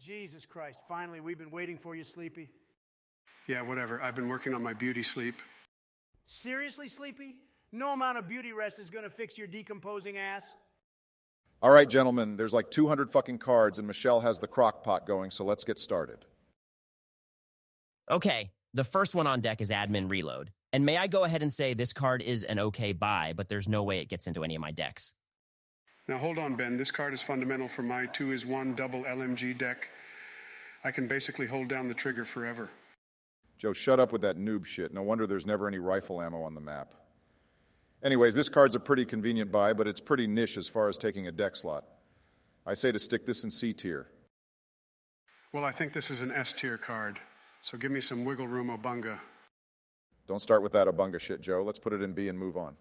Jesus Christ, finally, we've been waiting for you, Sleepy. Yeah, whatever. I've been working on my beauty sleep. Seriously, Sleepy? No amount of beauty rest is gonna fix your decomposing ass. All right, gentlemen, there's like 200 fucking cards, and Michelle has the crock pot going, so let's get started. Okay, the first one on deck is Admin Reload. And may I go ahead and say this card is an okay buy, but there's no way it gets into any of my decks. Now hold on, Ben. This card is fundamental for my 2-is-1 double LMG deck. I can basically hold down the trigger forever. Joe, shut up with that noob shit. No wonder there's never any rifle ammo on the map. Anyways, this card's a pretty convenient buy, but it's pretty niche as far as taking a deck slot. I say to stick this in C tier. Well, I think this is an S tier card, so give me some wiggle room, Obunga. Don't start with that Obunga shit, Joe. Let's put it in B and move on.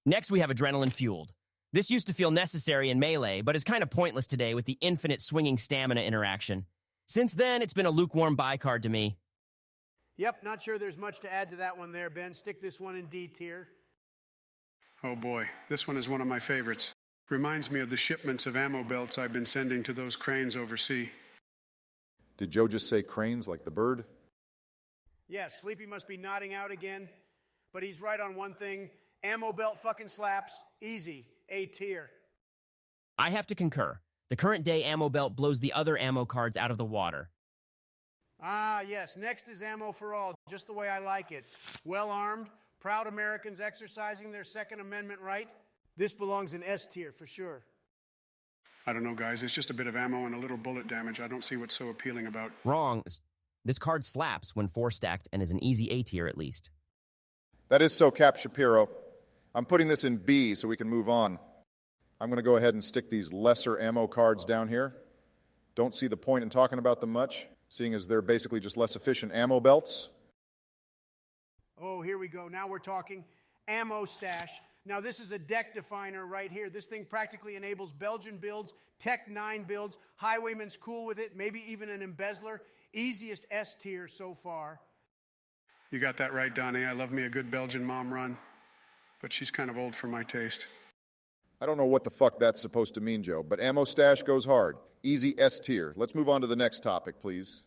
Next, we have Adrenaline Fueled. This used to feel necessary in Melee, but is kind of pointless today with the infinite swinging stamina interaction. Since then, it's been a lukewarm buy card to me. Yep, not sure there's much to add to that one there, Ben. Stick this one in D tier. Oh boy, this one is one of my favorites. Reminds me of the shipments of ammo belts I've been sending to those cranes overseas. Did Joe just say cranes like the bird? Yeah, Sleepy must be nodding out again, but he's right on one thing. Ammo belt fucking slaps. Easy. A tier. I have to concur. The current day ammo belt blows the other ammo cards out of the water. Ah, yes. Next is Ammo for All, just the way I like it. Well-armed, proud Americans exercising their Second Amendment right. This belongs in S tier for sure. I don't know, guys. It's just a bit of ammo and a little bullet damage. I don't see what's so appealing about. Wrong. This card slaps when 4-stacked and is an easy A tier at least. That is so, Cap Shapiro. I'm putting this in B so we can move on. I'm going to go ahead and stick these lesser ammo cards down here. Don't see the point in talking about them much, seeing as they're basically just less efficient ammo belts. Oh, here we go. Now we're talking ammo stash. Now this is a deck definer right here. This thing practically enables Belgian builds, Tech 9 builds, Highwayman's cool with it, maybe even an embezzler. Easiest S tier so far. You got that right, Donnie. I love me a good Belgian mom run, but she's kind of old for my taste. I don't know what the fuck that's supposed to mean, Joe, but ammo stash goes hard. Easy S tier. Let's move on to the next topic, please.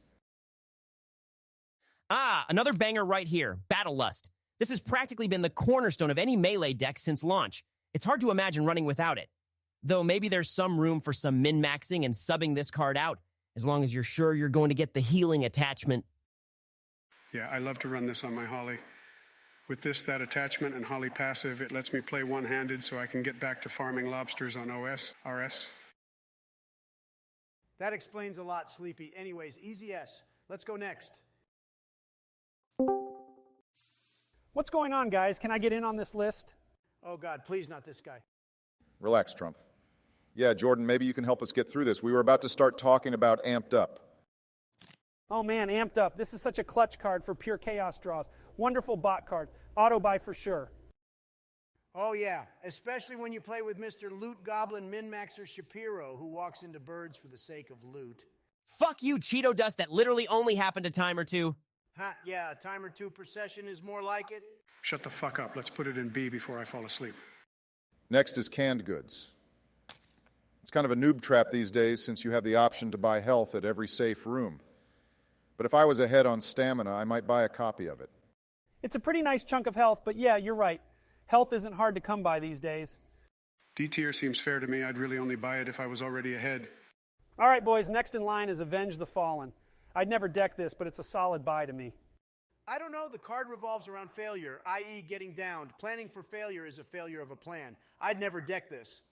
Ah, another banger right here, Battle Lust. This has practically been the cornerstone of any Melee deck since launch. It's hard to imagine running without it. Though maybe there's some room for some min-maxing and subbing this card out, as long as you're sure you're going to get the healing attachment. Yeah, I love to run this on my Holly. With this, that attachment, and Holly passive, it lets me play one-handed so I can get back to farming lobsters on RS. That explains a lot, Sleepy. Anyways, easy S. Let's go next. What's going on, guys? Can I get in on this list? Oh, God, please not this guy. Relax, Trump. Yeah, Jordan, maybe you can help us get through this. We were about to start talking about Amped Up. Oh man, Amped Up. This is such a clutch card for pure chaos draws. Wonderful bot card. Auto buy for sure. Oh, yeah, especially when you play with Mr. Loot Goblin Min-Maxer Shapiro, who walks into birds for the sake of loot. Fuck you, Cheeto Dust, that literally only happened a time or two. Ha, yeah, a time or two per session is more like it. Shut the fuck up. Let's put it in B before I fall asleep. Next is canned goods. It's kind of a noob trap these days since you have the option to buy health at every safe room. But if I was ahead on stamina, I might buy a copy of it. It's a pretty nice chunk of health, but yeah, you're right. Health isn't hard to come by these days. D tier seems fair to me. I'd really only buy it if I was already ahead. All right, boys, next in line is Avenge the Fallen. I'd never deck this, but it's a solid buy to me. I don't know, the card revolves around failure, i.e. getting downed. Planning for failure is a failure of a plan. I'd never deck this.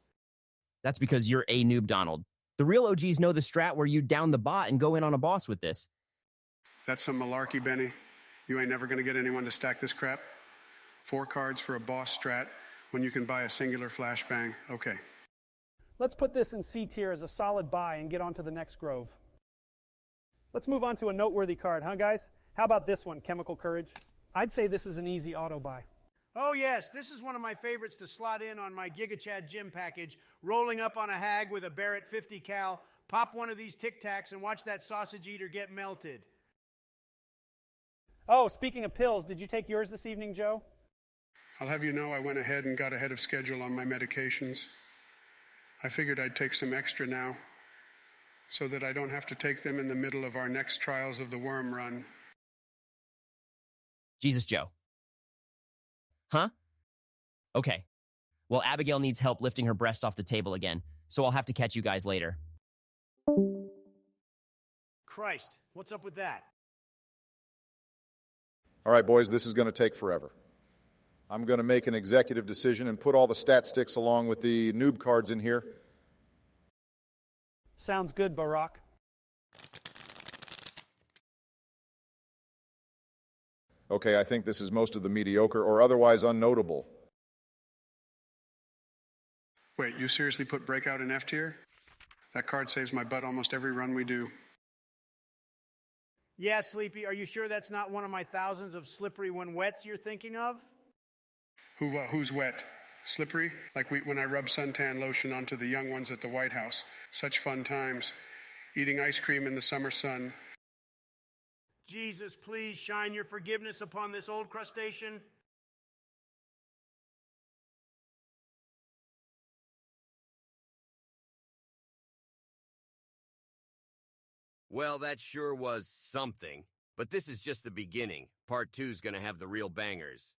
That's because you're a noob, Donald. The real OGs know the strat where you down the bot and go in on a boss with this. That's some malarkey, Benny. You ain't never gonna get anyone to stack this crap. 4 cards for a boss strat when you can buy a singular flashbang. Okay. Let's put this in C tier as a solid buy and get on to the next grove. Let's move on to a noteworthy card, huh, guys? How about this one, Chemical Courage? I'd say this is an easy auto buy. Oh, yes, this is one of my favorites to slot in on my GigaChad gym package, rolling up on a hag with a Barrett 50 cal, pop one of these Tic Tacs, and watch that sausage eater get melted. Oh, speaking of pills, did you take yours this evening, Joe? I'll have you know I went ahead and got ahead of schedule on my medications. I figured I'd take some extra now. so that I don't have to take them in the middle of our next Trials of the Worm run. Jesus, Joe. Huh? Okay. Well, Abigail needs help lifting her breast off the table again, so I'll have to catch you guys later. Christ, what's up with that? All right, boys, this is going to take forever. I'm going to make an executive decision and put all the stat sticks along with the noob cards in here. Sounds good, Barack. Okay, I think this is most of the mediocre or otherwise unnotable. Wait, you seriously put Breakout in F tier? That card saves my butt almost every run we do. Yeah, Sleepy, are you sure that's not one of my thousands of slippery when wets you're thinking of? Who's wet? Slippery? Like when I rub suntan lotion onto the young ones at the White House. Such fun times. Eating ice cream in the summer sun. Jesus, please shine your forgiveness upon this old crustacean. Well, that sure was something. But this is just the beginning. Part 2's gonna have the real bangers.